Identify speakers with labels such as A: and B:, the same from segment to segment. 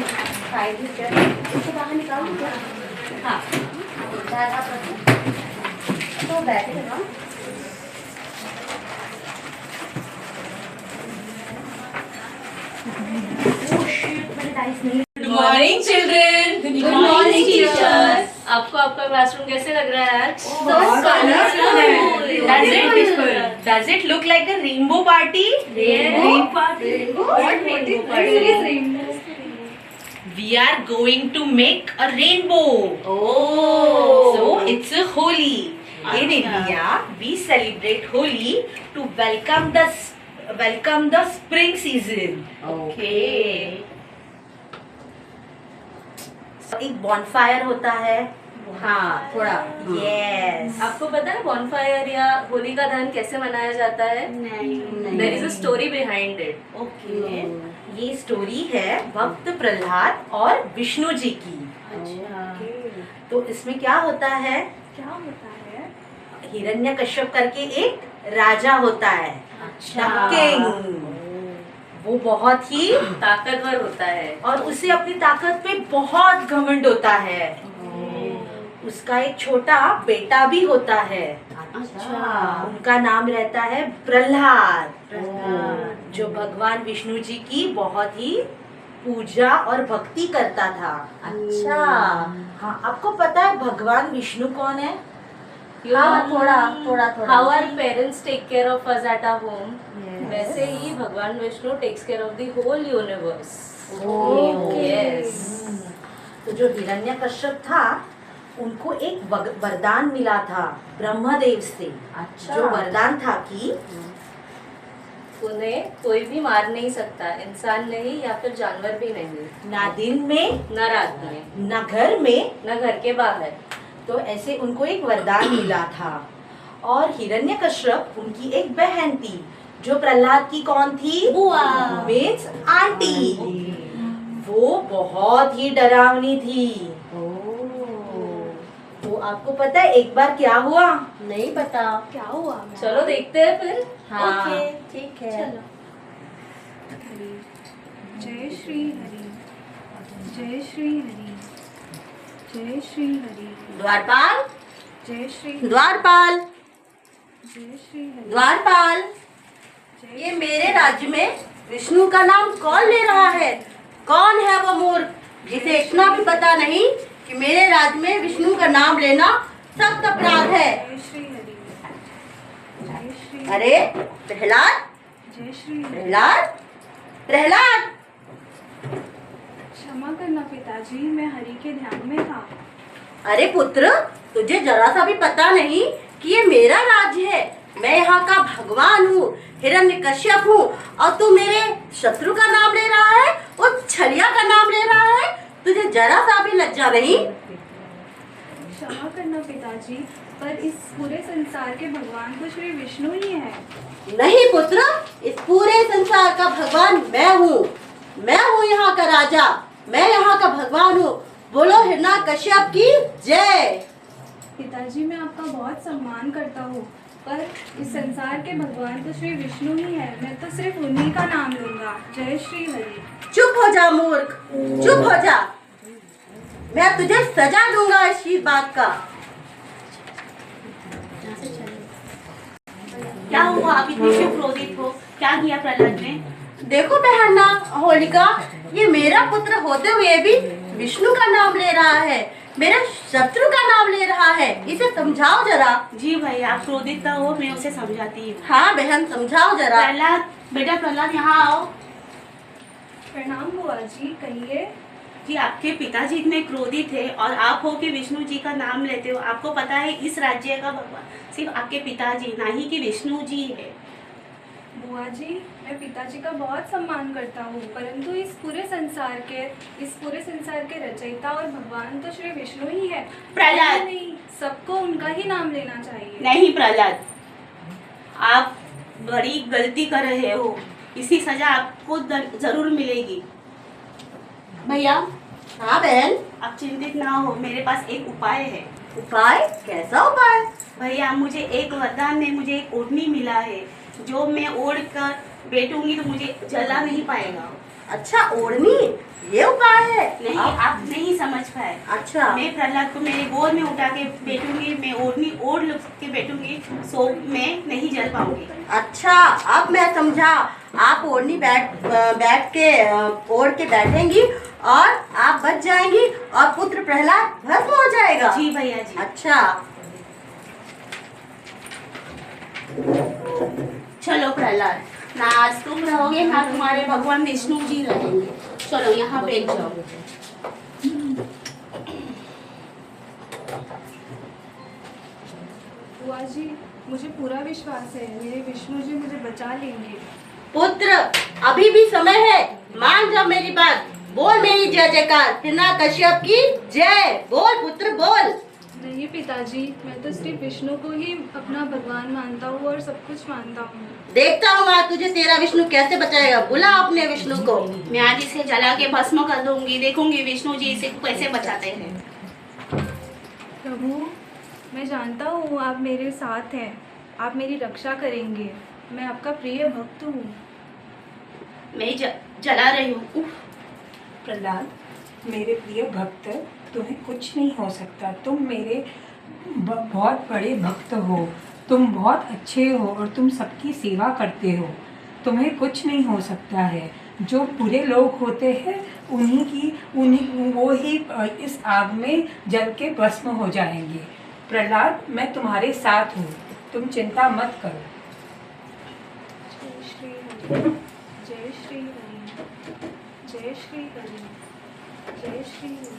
A: इसको बाहर निकाल दो क्या? हाँ, तो बैठे थे ना।
B: Good morning children.
A: Good morning teacher.
B: आपको आपका क्लासरूम कैसे लग रहा है आज?
C: Does it look like a rainbow party? We are going to make a rainbow. So it's a Holi. In India, we celebrate Holi to welcome the spring season.
A: Okay.
C: एक bonfire होता है। हाँ, थोड़ा। Yes.
B: आपको पता है bonfire या होली का दहन कैसे मनाया जाता है?
A: नहीं।
B: There is a story behind it.
C: Okay. ये स्टोरी है भक्त प्रहलाद और विष्णु जी की।
A: अच्छा।
C: तो इसमें क्या होता है? हिरण्यकश्यप करके एक राजा होता है।
A: अच्छा।
C: किंग। वो बहुत ही
B: ताकतवर होता है
C: और उसे अपनी ताकत पे बहुत घमंड होता है। उसका एक छोटा बेटा भी होता है।
A: अच्छा।
C: उनका नाम रहता है प्रहलाद, जो भगवान विष्णु जी की बहुत ही पूजा और भक्ति करता था।
A: अच्छा।
C: हाँ, आपको पता है भगवान विष्णु कौन है?
A: हाँ, थोड़ा।
B: How our parents take care of us at our home, वैसे ही भगवान Vishnu takes care of the whole universe. Yes.
C: तो जो हिरण्यकश्यप था उनको एक वरदान मिला था ब्रह्मदेव से।
A: अच्छा।
C: जो वरदान था कि
B: उन्हें कोई भी मार नहीं सकता, इंसान नहीं या फिर जानवर भी नहीं,
C: ना दिन में,
B: न रात में,
C: ना घर में,
B: न घर के बाहर।
C: तो ऐसे उनको एक वरदान मिला था। और हिरण्यकश्यप उनकी एक बहन थी जो प्रहलाद की कौन थी?
A: बुआ।
C: Means aunty. वो बहुत ही डरावनी थी। तो आपको पता है एक बार क्या हुआ?
A: नहीं पता।
D: क्या हुआ?
B: चलो देखते हैं फिर।
C: हाँ।
A: ओके, ठीक है।
D: चलो। जय श्री हरि, जय श्री हरि, जय श्री हरि,
A: द्वारपाल,
D: जय श्री,
A: द्वारपाल,
D: जय श्री हरि।
A: द्वारपाल, ये मेरे राज्य में विष्णु का नाम कौन ले रहा है? कौन है वो मूर्ख जिसे इतना भी पता नहीं कि मेरे राज्य में विष्णु का नाम लेना सख्त अपराध है?
D: जय श्री हरि, जय श्री,
A: अरे प्रहलाद,
D: जय श्री हरि।
A: प्रहलाद, प्रहलाद।
D: क्षमा करना पिताजी, मैं हरि के ध्यान में था।
A: अरे पुत्र, तुझे जरा सा भी पता नहीं कि ये मेरा राज्य है। मैं यहाँ का भगवान हूँ, हिरण्यकश्यप हूँ, और तू मेरे शत्रु का नाम ले रहा है और छलिया का नाम ले रहा है। तुझे जरा सा भी लज्जा नहीं?
D: क्षमा करना पिताजी, पर इस पूरे संसार के भगवान तो श्री विष्णु ही है।
A: नहीं पुत्र, इस पूरे संसार का भगवान मैं हूँ। मैं हूँ यहाँ का राजा, मैं यहाँ का भगवान हूँ। बोलो हिरण्यकश्यप की जय।
D: पिताजी, मैं आपका बहुत सम्मान करता हूँ, पर इस संसार के भगवान तो श्री विष्णु ही है। मैं तो सिर्फ उन्हीं का नाम लूंगा। जय श्री हरि।
A: चुप हो जा मूर्ख, चुप हो जा। मैं तुझे सजा दूंगा इस चीज बात का।
C: क्या हुआ? आप इतनी क्यों क्रोधित हो? क्या किया प्रहलाद ने?
A: देखो बहना होलिका, ये मेरा पुत्र होते हुए भी विष्णु का नाम ले रहा है, मेरे शत्रु का नाम ले रहा है। इसे समझाओ जरा।
C: जी भाई, आप क्रोधित ना हो, मैं उसे समझाती हूँ।
A: हाँ बहन, समझाओ जरा।
C: प्रहलाद, बेटा प्रहलाद यहाँ आओ।
D: प्रणाम बुआ जी, कहिए।
C: जी, आपके पिताजी इतने क्रोधित थे और आप हो कि विष्णु जी का नाम लेते हो। आपको पता है इस राज्य का भगवान सिर्फ आपके पिताजी, ना ही कि विष्णु जी है।
D: बुआ जी, मैं पिताजी का बहुत सम्मान करता हूँ, परंतु इस पूरे संसार के रचयिता और भगवान तो श्री विष्णु ही है।
C: प्रहलाद।
D: नहीं, सबको उनका ही नाम लेना चाहिए।
C: नहीं प्रहलाद, आप बड़ी गलती कर रहे हो। इसी सजा आपको जरूर मिलेगी। भैया।
A: हाँ बहन।
C: आप चिंतित ना हो, मेरे पास एक उपाय है।
A: उपाय? कैसा उपाय?
C: भैया, मुझे एक वरदान में मुझे एक ओढ़नी मिला है, जो मैं ओढ़ कर बैठूंगी तो मुझे जला नहीं पाएगा।
A: अच्छा, ओढ़नी, ये उपाय है?
E: नहीं, आप नहीं समझ पाए।
A: अच्छा।
E: मैं प्रहलाद को मेरे गोद में उठा के बैठूंगी, मैं ओढ़नी ओढ़ के बैठूंगी, सो मैं नहीं जल पाऊंगी।
A: अच्छा, अब मैं समझा। आप ओढ़नी बैठ के ओढ़ के बैठेंगी और आप बच जाएंगी और पुत्र प्रहलाद भस्म हो जाएगा।
E: जी भैया जी।
A: अच्छा,
E: चलो प्रहलाद, ना आज तुम रहोगे ना तुम्हारे भगवान विष्णु जी रहेंगे। चलो यहाँ बैठ जाओ।
D: बुआ जी, मुझे पूरा विश्वास है मेरे विष्णु जी मुझे बचा लेंगे।
A: पुत्र अभी भी समय है, मान जा मेरी बात। बोल मेरी जय जयकार, हिरण्यकश्यप की जय। बोल पुत्र बोल।
D: नहीं पिताजी, मैं तो सिर्फ विष्णु को ही अपना भगवान मानता हूँ और सब कुछ मानता हूँ।
A: देखता हूँ आज तुझे तेरा विष्णु कैसे बचाएगा। बुला अपने विष्णु को।
E: मैं आज इसे जला के भस्म कर दूंगी, देखूंगी विष्णु जी इसे कैसे बचाते हैं।
D: प्रभु, मैं जानता हूँ आप मेरे साथ हैं, आप मेरी रक्षा करेंगे। मैं आपका प्रिय भक्त हूँ।
E: मैं जला रही हूँ। उफ।
F: प्रहलाद, मेरे प्रिय भक्त, तुम्हें कुछ नहीं हो सकता। तुम मेरे बहुत बड़े भक्त हो, तुम बहुत अच्छे हो और तुम सबकी सेवा करते हो। तुम्हें कुछ नहीं हो सकता है। जो बुरे लोग होते हैं उन्हीं वो ही इस आग में जल के भस्म हो जाएंगे। प्रहलाद, मैं तुम्हारे साथ हूँ, तुम चिंता मत करो।
D: जय श्री हरि, जय श्री हरि, जय श्री हरि, जय श्री हरि।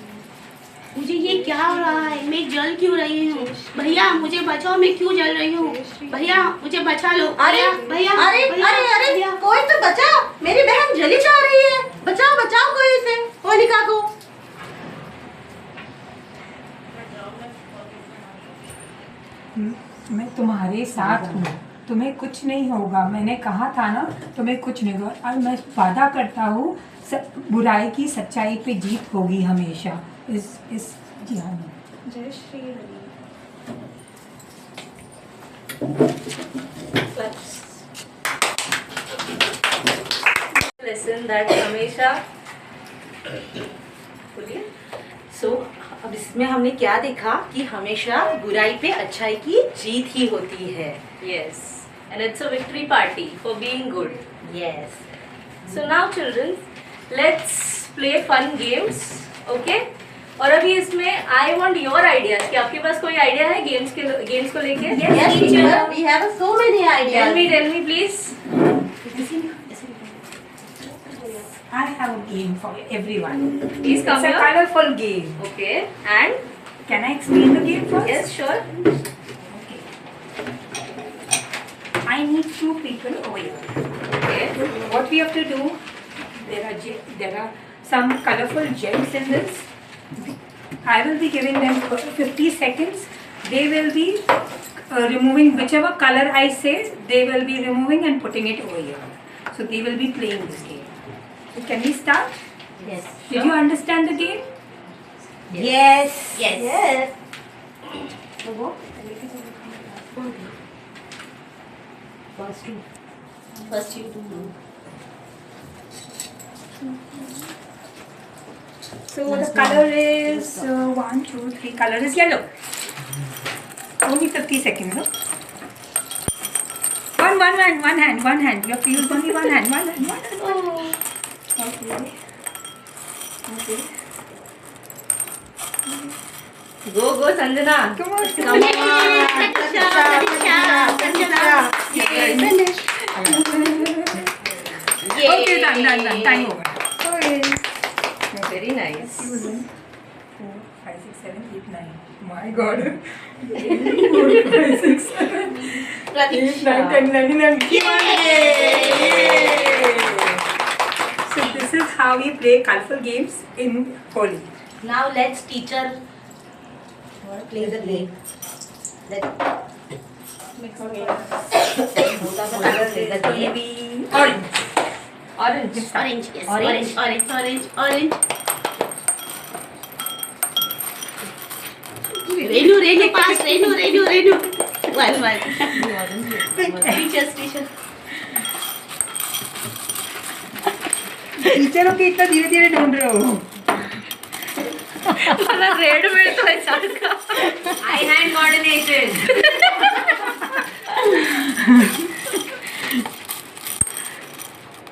E: मुझे ये क्या हो रहा है? मैं जल क्यों रही हूँ? भैया मुझे बचाओ, मैं क्यों जल रही हूँ? भैया मुझे बचा लो।
A: अरे
E: भैया
A: अरे अरे अरे, कोई तो बचाओ, मेरी बहन जली जा रही है। बचाओ बचाओ कोई इसे, होलिका को।
F: मैं तुम्हारे साथ हूँ, तुम्हें कुछ नहीं होगा। मैंने कहा था ना, तुम्हें कुछ नहीं होगा। और मैं वादा करता हूँ, बुराई की सच्चाई पे जीत होगी हमेशा इस जहां में।
D: जय श्री हरि।
B: लेसन दैट हमेशा
C: सो अब इसमें हमने क्या देखा कि हमेशा बुराई पे अच्छाई की जीत ही होती है।
B: yes, and it's a victory party for being good.
C: Yes.
B: So now children, let's play fun games, okay? और अभी इसमें I want your ideas कि आपके पास कोई आइडिया है गेम्स को लेके?
A: Yes teacher, we have so many ideas.
B: Tell me please.
F: I have a game for everyone.
B: Please come
F: It's a
B: here.
F: colorful game.
B: Okay, and
F: Can I explain the game first?
B: yes, sure.
F: I need 2 people over here.
B: Okay.
F: What we have to do, there are some colorful gems in this. I will be giving them 50 seconds. They will be removing whichever color I say, they will be removing and putting it over here. So they will be playing this game. So can we start?
A: Yes.
F: Did you understand the game?
C: Yes.
A: Yes.
E: First you do.
F: So the color is 1, 2, 3. Color is yellow. Only 50 seconds. No? One hand. You have to use only one hand. One hand. Okay.
B: Go Sanjana.
F: Come on.
A: Come on.
F: Okay, done. Time over. Okay.
B: Very nice.
F: 4, 5, 6, 7, 8, 9. My God. 4, 5, 6, 7, 8, 9, 10, 11. Yay! So this is how we play colorful games in Holi.
C: Now let's teacher play the game.
B: Orange.
E: Orange, yes. Orange. Renu, pass. Renu. One. Teacher.
F: टीचरों के इतना धीरे धीरे ढूंढ रहे हो।
B: Red मिळतोय सारखा.
C: आई हँड कोऑर्डिनेशन.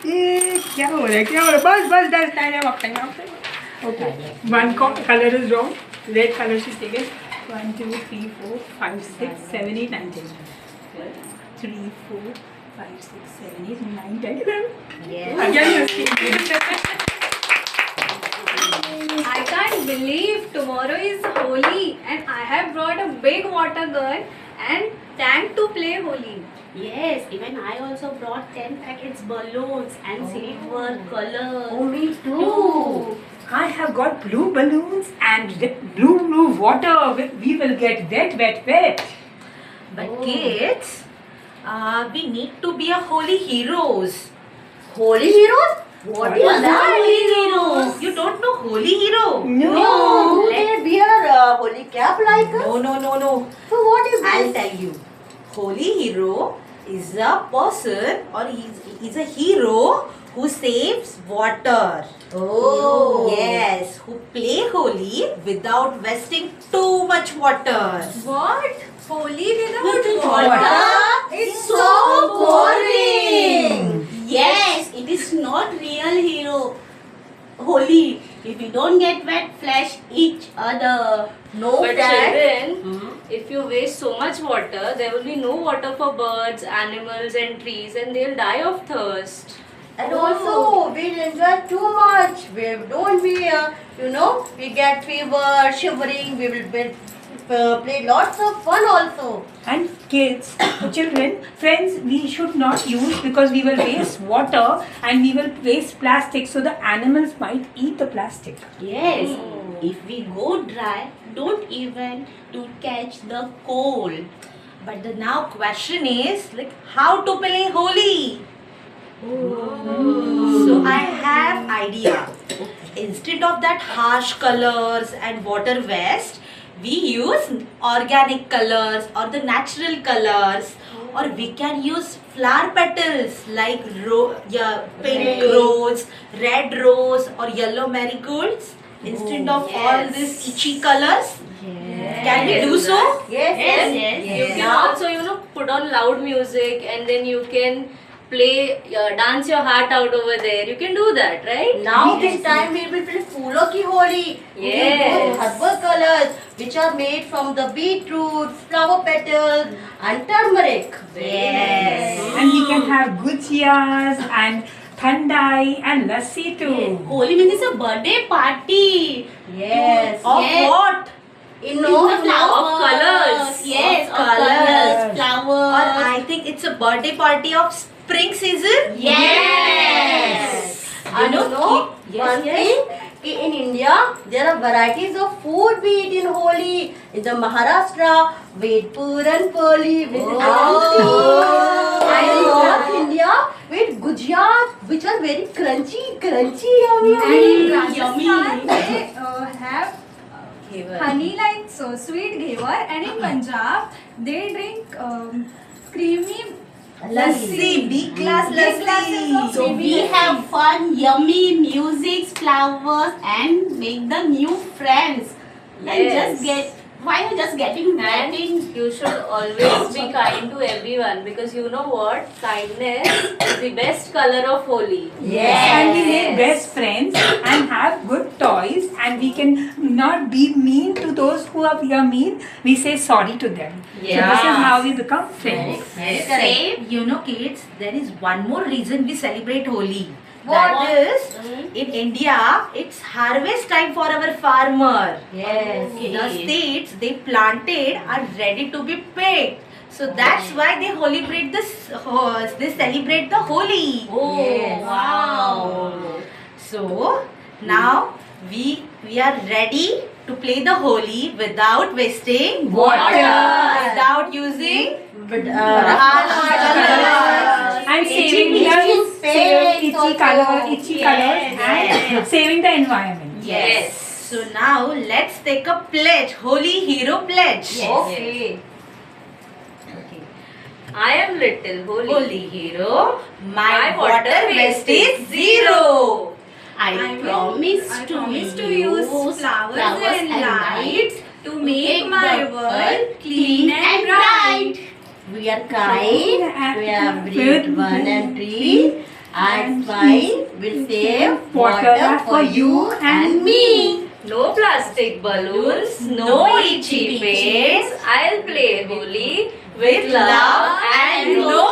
F: क्या हो रहा है, क्या हो रहा है? बस बस टाइम है, वक्त time. Okay. One color is wrong. Red color she's taken. 1, 2, 3, 4, 5, 6, 7, 8, 9, 10. 3, 4, 5, 6, 7, 8, 9, 10, 11.
C: Yes.
F: Again you're
D: I can't believe tomorrow is Holi and I have brought a big water gun and tank to play Holi.
E: Yes, even I also brought 10 packets balloons and silver colors.
A: Oh, me too.
F: I have got blue balloons and blue water. We will get wet.
C: But kids, we need to be a holy heroes.
A: Holy heroes? What is
C: What
A: that?
C: are holy heroes? You don't know holy hero?
A: No, they wear holy cap like us.
C: No.
A: So what is
C: I'll
A: this?
C: tell you. Holy hero is a person, or he's a hero who saves water.
A: Oh.
C: Yes, who play holy without wasting too much water.
D: What? Holi without
A: Water? It's so boring.
E: Yes, it is not real hero. Holy. If you don't get wet, flash each other.
A: No,
B: But
A: Dad.
B: children, if you waste so much water, there will be no water for birds, animals, and trees, and they'll die of thirst.
A: And also, we'll enjoy too much. We don't we, we get fever, shivering. We will play lots of fun also.
F: And kids, children, friends, we should not use, because we will waste water and we will waste plastic, so the animals might eat the plastic.
E: Yes, if we go dry, don't even to catch the cold.
C: But the now question is, like, how to play holy? So I have idea. Instead of that harsh colors and water waste, we use organic colors or the natural colors, or we can use flower petals like pink rose, red rose, or yellow marigolds instead of all these itchy colors. Can we do so?
A: Yes,
B: You can also, put on loud music, and then you can play, dance your heart out over there. You can do that, right?
A: Now this time we will play Phoolon ki Holi.
B: Yes.
A: With herbal colors which are made from the beetroot, flower petals and turmeric.
C: Yes.
F: And we can have gujiyas and thandai and lassi too.
E: Holi means it's a birthday party.
A: Yes.
C: Of
E: Yes.
C: what?
A: In
E: It's
A: all
E: the flowers.
B: Of colours.
E: Yes, of
C: Colours.
E: colors, flowers.
C: Or I think it's a birthday party of spring season.
E: Yes.
A: And you know one thing, कि in India there are varieties of food we eat in Holi. In the Maharashtra, we eat puran poli with amti. And in North India, we eat gujiyas, which are very crunchy, yummy.
D: And in
E: Yummy.
D: Rajasthan, they have honey like so sweet ghevar, and in Punjab they drink creamy
C: Lassi, big glass
D: Big glasses
C: lassi.
D: of
E: So we have fun, yummy music, flowers, and make the new friends. And
B: Yes.
E: just get, why are you just getting
B: And
E: getting?
B: you should always be kind to everyone, because you know what? Kindness is the best color of Holi.
F: And we make best friends and have good toys, and we can not be mean to those who are mean. We say sorry to them. So this is how we become friends.
C: Same. You know, kids, there is one more reason we celebrate Holi.
A: What?
C: That is, in India, it's harvest time for our farmer.
A: Yes.
C: The seeds they planted are ready to be picked. So that's why they celebrate this. They celebrate the Holi.
B: Oh,
A: Yes.
B: wow.
C: So now we are ready to play the Holi without wasting
F: Water.
C: without using
A: But
C: harsh colors.
F: And saving
A: paints also.
F: itchy colors and saving the environment.
C: Yes. So now let's take a pledge, Holy Hero pledge.
A: Okay.
B: I am little Holi.
C: Holy Hero, my water waste is 0.
E: I promise to use flowers and lights
D: to make my world clean and bright.
A: We are kind, we have breathed one and tree, and fine will save water for you and me.
B: No plastic balloons, no itchy paints. I'll play Holi with love and no